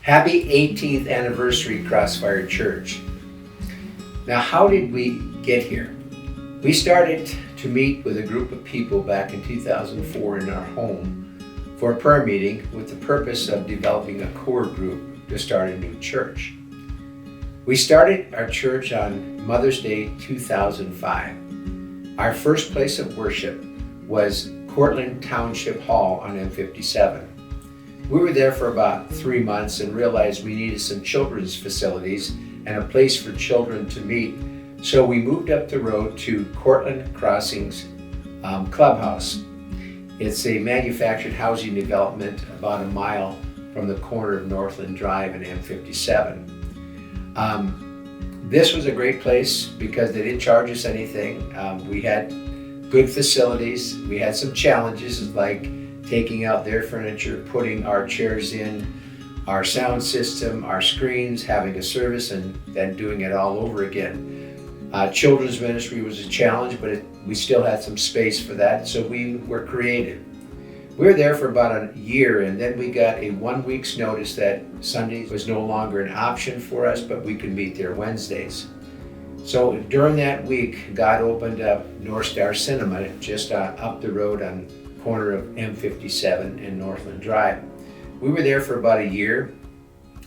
Happy 18th anniversary, Crossfire Church. Now, how did we get here? We started to meet with a group of people back in 2004 in our home for a prayer meeting with the purpose of developing a core group to start a new church. We started our church on Mother's Day 2005. Our first place of worship was Cortland Township Hall on M57. We were there for about 3 months and realized we needed some children's facilities and a place for children to meet. So we moved up the road to Cortland Crossings Clubhouse. It's a manufactured housing development about a mile from the corner of Northland Drive and M57. This was a great place because they didn't charge us anything. We had good facilities. We had some challenges like taking out their furniture, putting our chairs in, our sound system, our screens, having a service, and then doing it all over again. Children's ministry was a challenge, but we still had some space for that, so we were creative. We were there for about a year, and then we got a 1 week's notice that Sunday was no longer an option for us, but we could meet there Wednesdays. So during that week, God opened up North Star Cinema just up the road on corner of M57 and Northland Drive. We were there for about a year.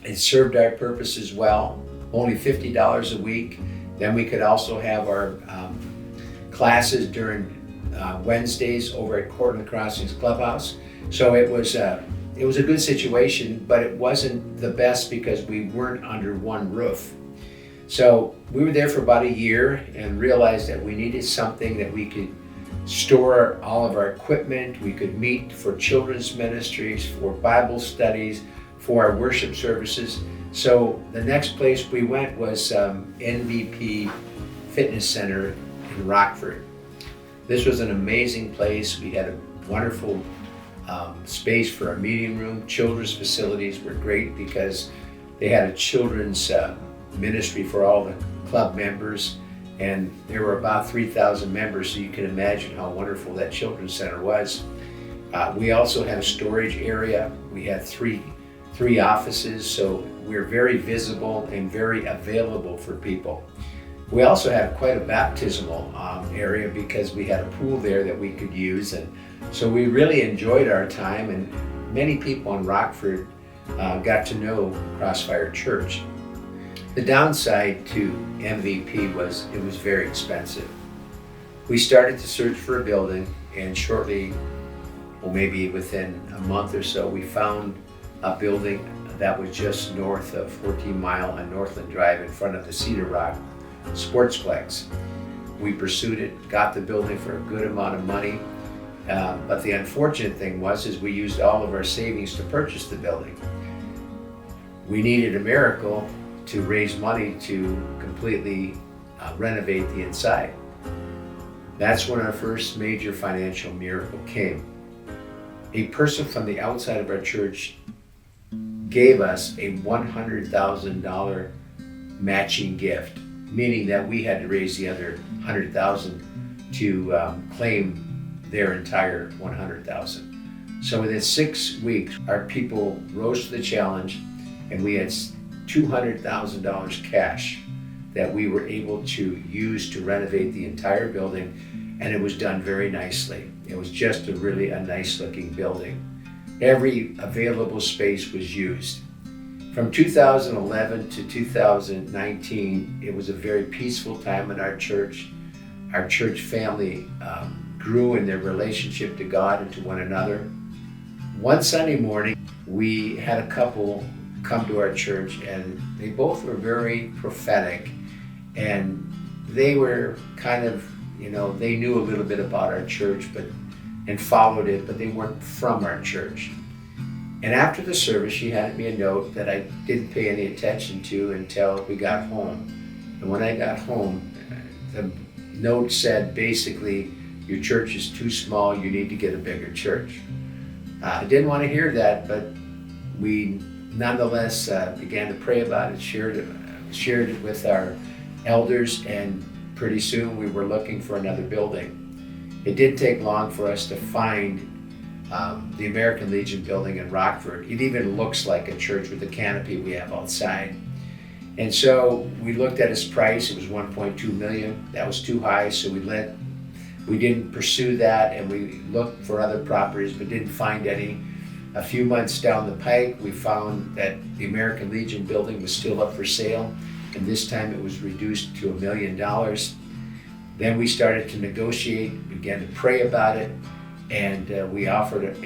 It served our purposes well, only $50 a week. Then we could also have our classes during Wednesdays over at Cortland Crossings Clubhouse. So it was a good situation, but it wasn't the best because we weren't under one roof. So we were there for about a year and realized that we needed something that we could store all of our equipment. We could meet for children's ministries, for Bible studies, for our worship services. So the next place we went was NVP Fitness Center in Rockford. This was an amazing place. We had a wonderful space for our meeting room. Children's facilities were great because they had a children's ministry for all the club members. And there were about 3,000 members, so you can imagine how wonderful that children's center was. We also had a storage area. We had three offices, so we're very visible and very available for people. We also had quite a baptismal area because we had a pool there that we could use, and so we really enjoyed our time, and many people in Rockford got to know Crossfire Church. The downside to MVP was it was very expensive. We started to search for a building, and shortly, well, maybe within a month or so, we found a building that was just north of 14 Mile on Northland Drive in front of the Cedar Rock Sportsplex. We pursued it, got the building for a good amount of money, but the unfortunate thing was we used all of our savings to purchase the building. We needed a miracle to raise money to completely renovate the inside. That's when our first major financial miracle came. A person from the outside of our church gave us a $100,000 matching gift, meaning that we had to raise the other $100,000 to claim their entire $100,000. So within 6 weeks, our people rose to the challenge, and we had $200,000 cash that we were able to use to renovate the entire building, and it was done very nicely. It was just a nice looking building. Every available space was used. From 2011 to 2019, it was a very peaceful time in our church. Our church family grew in their relationship to God and to one another. One Sunday morning, we had a couple come to our church, and they both were very prophetic, and they were kind of, they knew a little bit about our church and followed it, but they weren't from our church. And after the service, she handed me a note that I didn't pay any attention to until we got home. And when I got home, the note said basically, your church is too small, you need to get a bigger church. I didn't want to hear that, but we nonetheless began to pray about it, shared it with our elders, and pretty soon we were looking for another building. It didn't take long for us to find the American Legion building in Rockford. It even looks like a church with the canopy we have outside. And so we looked at its price. It was 1.2 million. That was too high, so we didn't pursue that, and we looked for other properties but didn't find any. A few months down the pike, we found that the American Legion building was still up for sale, and this time it was reduced to $1 million. Then we started to negotiate, began to pray about it, and we offered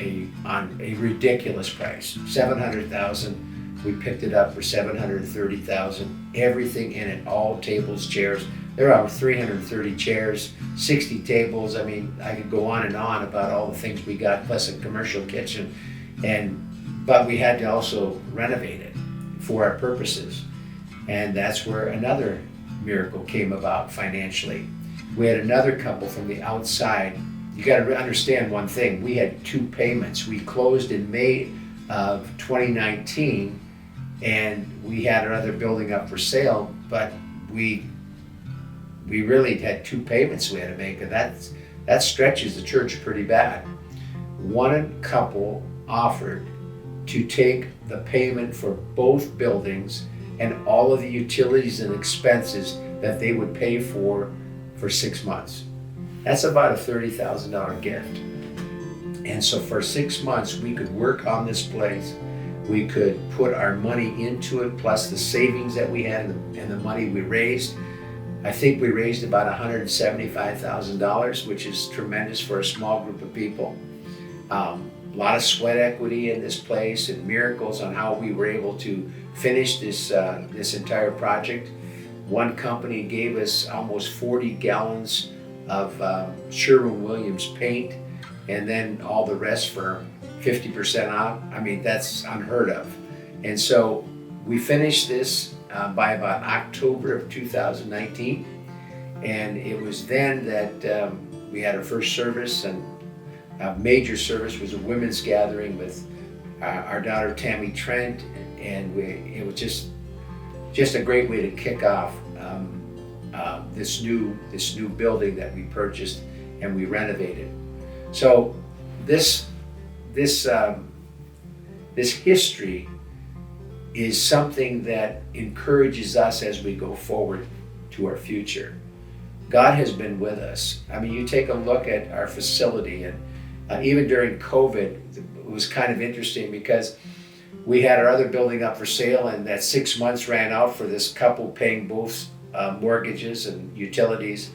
on a ridiculous price, $700,000. We picked it up for $730,000. Everything in it, all tables, chairs. There are 330 chairs, 60 tables. I mean, I could go on and on about all the things we got, plus a commercial kitchen. But we had to also renovate it for our purposes. And that's where another miracle came about financially. We had another couple from the outside. You got to understand one thing. We had 2 payments. We closed in May of 2019, and we had another building up for sale, but we really had 2 payments we had to make, and that stretches the church pretty bad. One couple offered to take the payment for both buildings and all of the utilities and expenses that they would pay for 6 months. That's about a $30,000 gift. And so for 6 months, we could work on this place. We could put our money into it, plus the savings that we had and the money we raised. I think we raised about $175,000, which is tremendous for a small group of people. A lot of sweat equity in this place and miracles on how we were able to finish this entire project. One company gave us almost 40 gallons of Sherwin-Williams paint, and then all the rest for 50% off. I mean, that's unheard of. And so we finished this by about October of 2019. And it was then that we had our first service, and a major service was a women's gathering with our daughter Tammy Trent, and it was just a great way to kick off this new building that we purchased and we renovated. So this history is something that encourages us as we go forward to our future. God has been with us. I mean, you take a look at our facility, and even during COVID, it was kind of interesting because we had our other building up for sale, and that 6 months ran out for this couple paying both mortgages and utilities.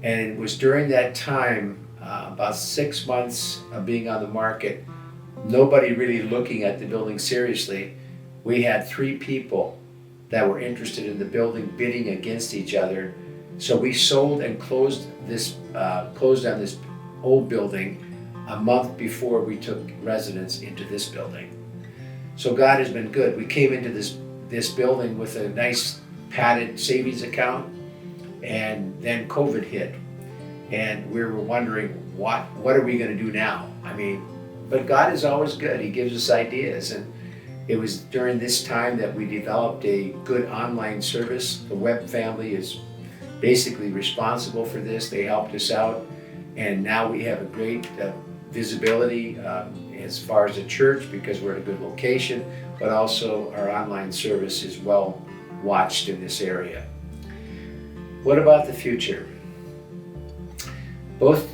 And it was during that time, about 6 months of being on the market, nobody really looking at the building seriously. We had 3 people that were interested in the building bidding against each other. So we sold and closed on this old building a month before we took residents into this building. So God has been good. We came into this building with a nice padded savings account, and then COVID hit, and we were wondering what are we going to do now? I mean, but God is always good. He gives us ideas, and it was during this time that we developed a good online service. The Webb family is basically responsible for this. They helped us out, and now we have a great visibility as far as the church, because we're at a good location, but also our online service is well watched in this area. What about the future? Both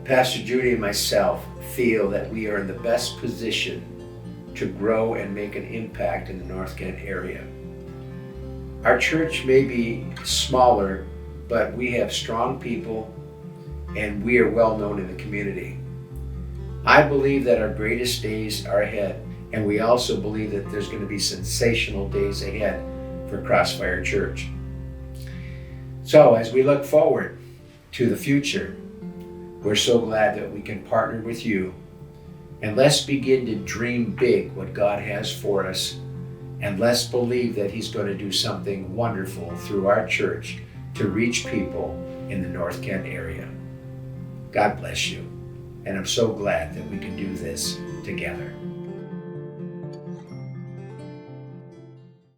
Pastor Judy and myself feel that we are in the best position to grow and make an impact in the North Kent area. Our church may be smaller, but we have strong people and we are well known in the community. I believe that our greatest days are ahead, and we also believe that there's going to be sensational days ahead for Crossfire Church. So as we look forward to the future, we're so glad that we can partner with you, and let's begin to dream big what God has for us, and let's believe that He's going to do something wonderful through our church to reach people in the North Kent area. God bless you, and I'm so glad that we can do this together.